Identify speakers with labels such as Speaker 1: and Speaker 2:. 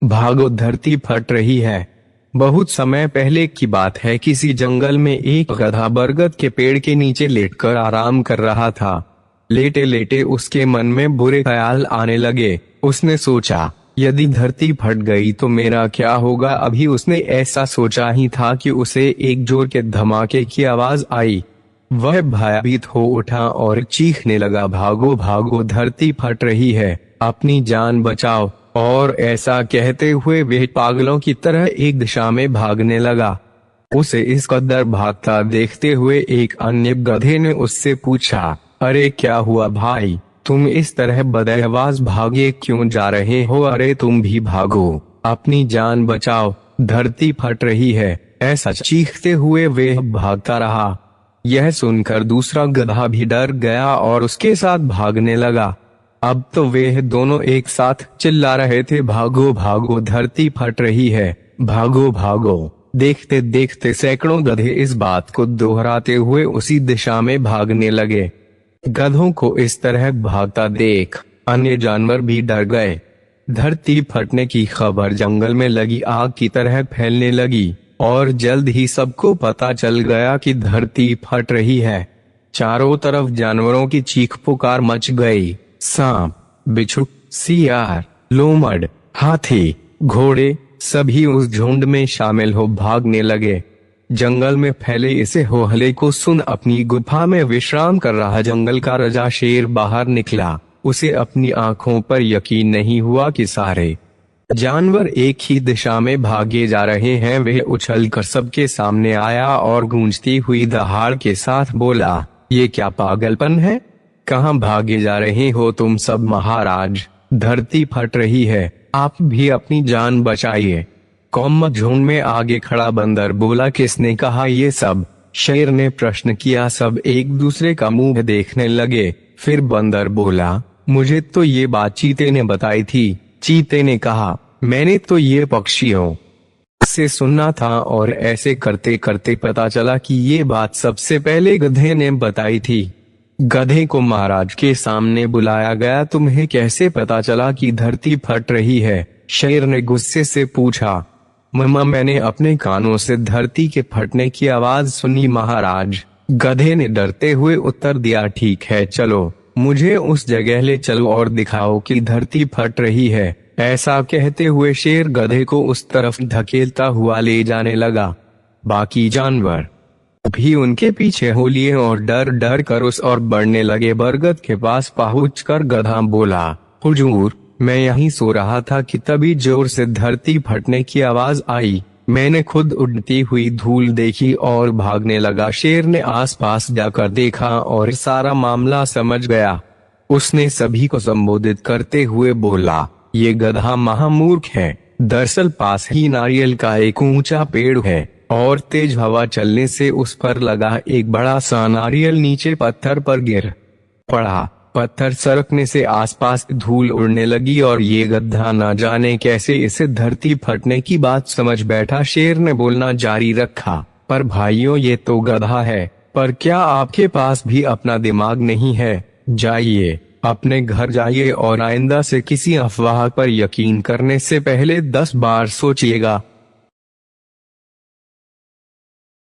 Speaker 1: भागो धरती फट रही है। बहुत समय पहले की बात है, किसी जंगल में एक गधा बरगद के पेड़ के नीचे लेटकर आराम कर रहा था। लेटे लेटे उसके मन में बुरे ख्याल आने लगे। उसने सोचा, यदि धरती फट गई तो मेरा क्या होगा। अभी उसने ऐसा सोचा ही था कि उसे एक जोर के धमाके की आवाज आई। वह भयभीत हो उठा और चीखने लगा, भागो भागो धरती फट रही है, अपनी जान बचाओ। और ऐसा कहते हुए वह पागलों की तरह एक दिशा में भागने लगा। उसे इस कदर भागता देखते हुए एक अन्य गधे ने उससे पूछा, अरे क्या हुआ भाई, तुम इस तरह बदहवास भागे क्यों जा रहे हो। अरे तुम भी भागो, अपनी जान बचाओ, धरती फट रही है। ऐसा चीखते हुए वह भागता रहा। यह सुनकर दूसरा गधा भी डर गया और उसके साथ भागने लगा। अब तो वे दोनों एक साथ चिल्ला रहे थे, भागो भागो धरती फट रही है, भागो भागो। देखते देखते सैकड़ों गधे इस बात को दोहराते हुए उसी दिशा में भागने लगे। गधों को इस तरह भागता देख अन्य जानवर भी डर गए। धरती फटने की खबर जंगल में लगी आग की तरह फैलने लगी और जल्द ही सबको पता चल गया कि धरती फट रही है। चारों तरफ जानवरों की चीख पुकार मच गई। सांप, बिच्छू, सियार, लोमड़, हाथी, घोड़े सभी उस झुंड में शामिल हो भागने लगे। जंगल में फैले इसे होहल्ले को सुन अपनी गुफा में विश्राम कर रहा जंगल का राजा शेर बाहर निकला। उसे अपनी आंखों पर यकीन नहीं हुआ कि सारे जानवर एक ही दिशा में भागे जा रहे हैं। वह उछलकर सबके सामने आया और गूंजती हुई दहाड़ के साथ बोला, ये क्या पागलपन है, कहाँ भागे जा रहे हो तुम सब। महाराज, धरती फट रही है, आप भी अपनी जान बचाइए। कौम झुंड में आगे खड़ा बंदर बोला, किसने कहा ये सब। शेर ने प्रश्न किया। सब एक दूसरे का मुंह देखने लगे। फिर बंदर बोला, मुझे तो ये बात चीते ने बताई थी। चीते ने कहा, मैंने तो ये पक्षियों से सुनना था। और ऐसे करते करते पता चला कि ये बात सबसे पहले गधे ने बताई थी। गधे को महाराज के सामने बुलाया गया। तुम्हें कैसे पता चला कि धरती फट रही है। शेर ने गुस्से से पूछा। मम्मा, मैंने अपने कानों से धरती के फटने की आवाज सुनी महाराज। गधे ने डरते हुए उत्तर दिया, ठीक है चलो, मुझे उस जगह ले चलो और दिखाओ कि धरती फट रही है। ऐसा कहते हुए शेर गधे को उस तरफ धकेलता हुआ ले जाने लगा। बाकी जानवर भी उनके पीछे हो लिए और डर डर कर उस और बढ़ने लगे। बरगद के पास पहुंचकर गधा बोला, हुजूर, मैं यहीं सो रहा था कि तभी जोर से धरती फटने की आवाज आई। मैंने खुद उड़ती हुई धूल देखी और भागने लगा। शेर ने आसपास जाकर देखा और सारा मामला समझ गया। उसने सभी को संबोधित करते हुए बोला, ये गधा महामूर्ख है। दरअसल पास ही नारियल का एक ऊंचा पेड़ है और तेज हवा चलने से उस पर लगा एक बड़ा सा नारियल नीचे पत्थर पर गिर पड़ा। पत्थर सरकने से आसपास धूल उड़ने लगी और ये गधा न जाने कैसे इसे धरती फटने की बात समझ बैठा। शेर ने बोलना जारी रखा, पर भाइयों, ये तो गधा है, पर क्या आपके पास भी अपना दिमाग नहीं है। जाइए, अपने घर जाइए और आइंदा से किसी अफवाह पर यकीन करने से पहले 10 बार सोचिएगा।